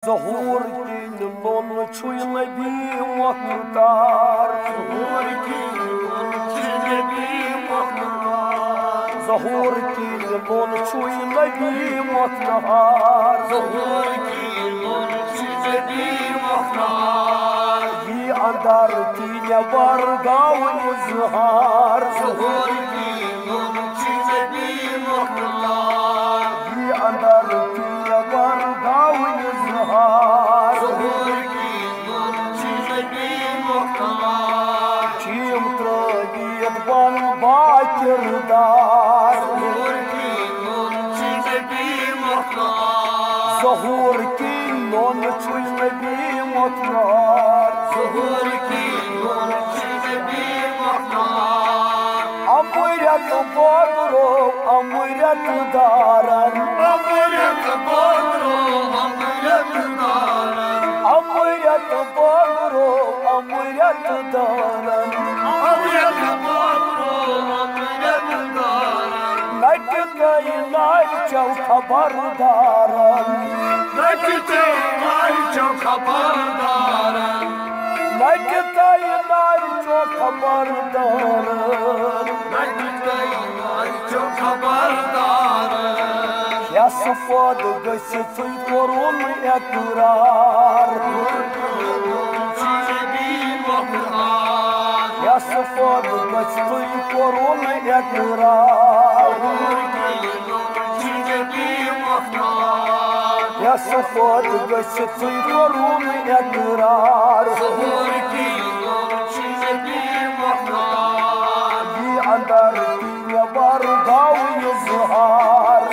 ظهور كل شوي نبي مختار ظهور كل شوي نبي مختار يي اندر تينيا برغا وازهار يي اندر تينيا برغا وازهار چيم تربيت بان باكر دار ظهور كيلون شوي نبي مختار أميرة بودرو أميرة دارن أميرة بودرو أميرة دارن نجتي نايچو خبردارن نجتي نايچو خبردارن يا صفاد قصتي قرون اقرار يا صفاد قصتي قرون اقرار يا صفاد قصتي قرون اقرار اندر يا برغا ويظهر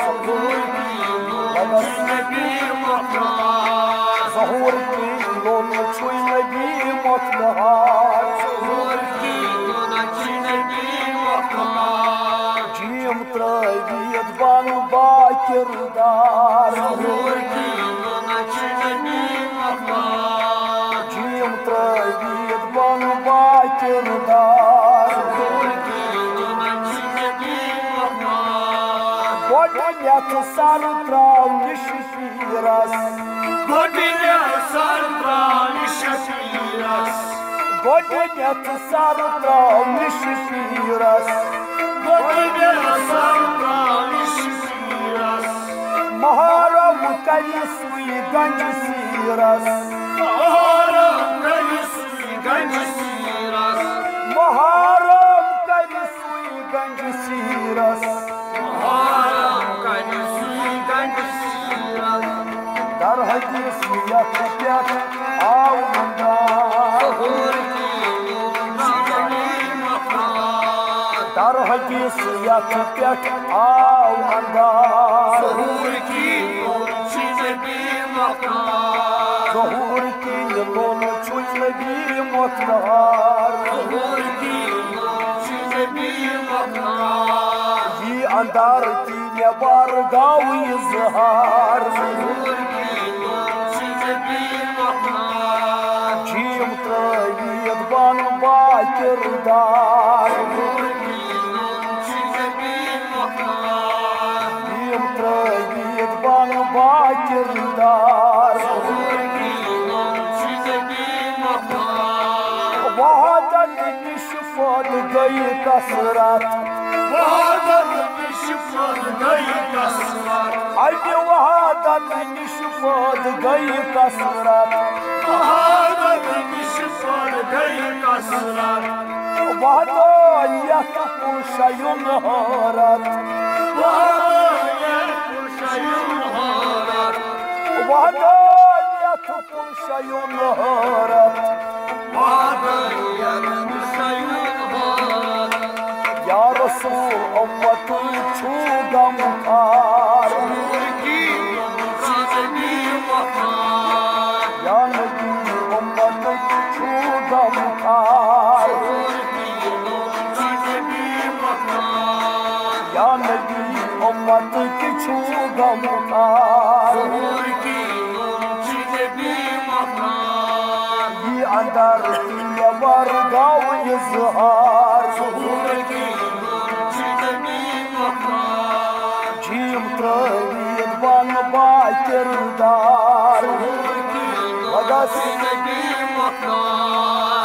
ظهور كيلون شوي نبي مطلهار جيم تربيت بان باكر دار جيم تربيت بان باكر دار Godinyak sartrav nişfiras Godinyak sartrav nişfiras Godinyak sartrav nişfiras Godinyak sartrav nişfiras Maharav kayısvi gancisiras Maharav kayısvi gancisiras Maharav kayısvi gancisiras Dar hadis yatacak avında Dar hadis yatacak avında Zuhur ki yolun çözle bir mutlar Yi andar tine barga ويظهر جيم تربيت بان باكر دار جيم تربيت بان باكر دار وهدت نشفت جاي كسرت وهدت نشفت جاي كسرت أي وهدت نشفت جاي كسرت وهدت نشفت جاي كسرت وهدايا شيء هارت وهدايا شيء هارت وهدايا شيء هارت وهدايا شيء هارت يا رسول أمتي شوقا مكار يا نبي أمتي شوقا مكار يا نبي أمتي شوقا مكار يي اندر يا برغا ويظهر جيم تربيت بان باكر دار مقدس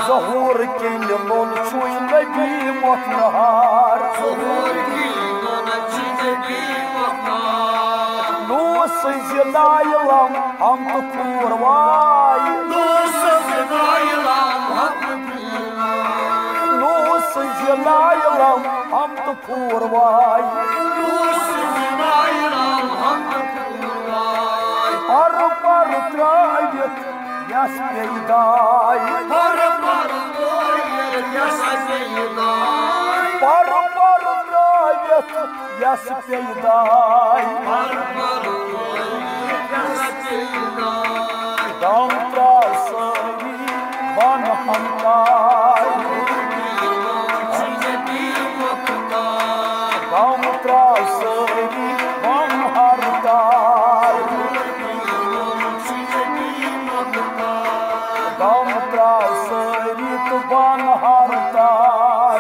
ظهور كل لون شوي نبي مطهر نوس زلايلم هم تكور واي نوس زلايلم هم تكور واي پر ترایت یس پیدای پر ترایت یس پیدای دم تراسری بان همکای دم تراسری بان هردای دم تراسری تو بان هردای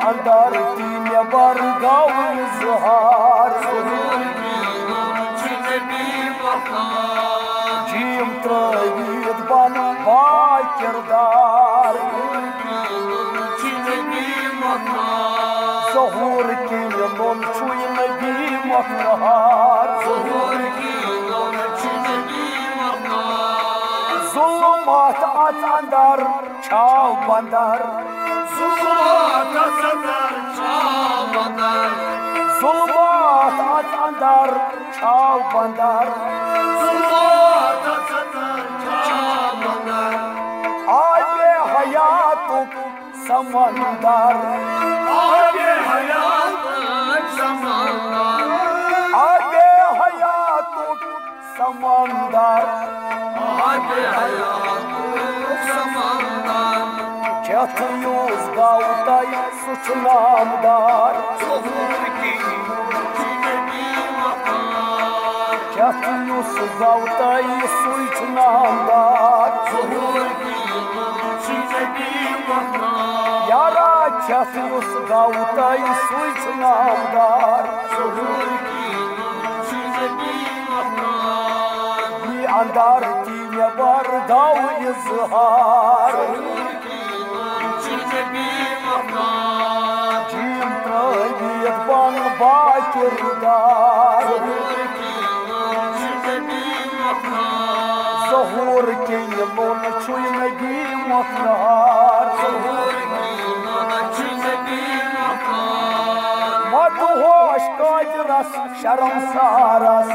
اندر تین برگاو زهار جیم ترید بان با کردار ظهور کیلون چوی نبی مطهر ظلمات اندر چاو بندر ظلمات اندر چاو بندر آب حیاتو سمندر آب حیاتو سمندر Çatıyız gavday suç namdar Çatıyız gavday suç namdar Yara çatıyız gavday suç namdar Bir andar tine var gav izhar Cim trayet ban bakirdar Zahur keylon çuy nebi moknar Madhoş kajras şaram saras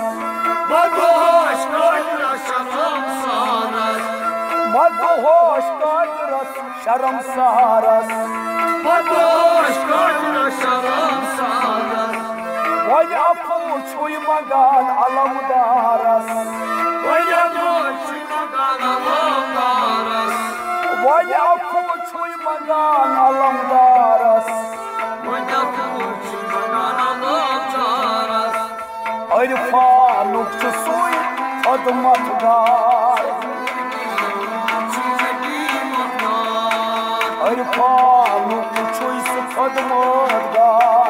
Madhoş kajras şaram saras Vaya puç uymagan alamdaras Vaya puç uymagan alamdaras Arifan ukçusuy admatgar Arifan ukçuysu admatgar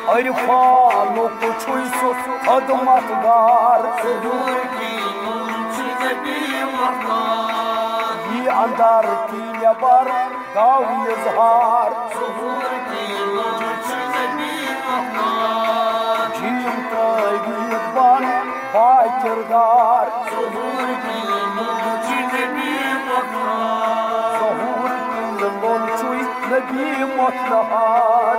Arifan ukçuysu admatgar Yi andar tine bar gav izhar Cim taybit ban bakirdar Zahur keylon çuy nebi motnahar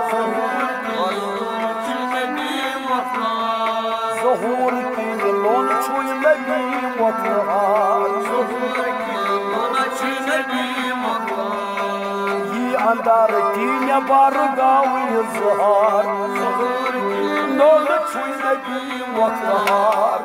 Zahur keylon çuy nebi motnahar Yi andar tine bar gav izhar Nol çuy nebi motnahar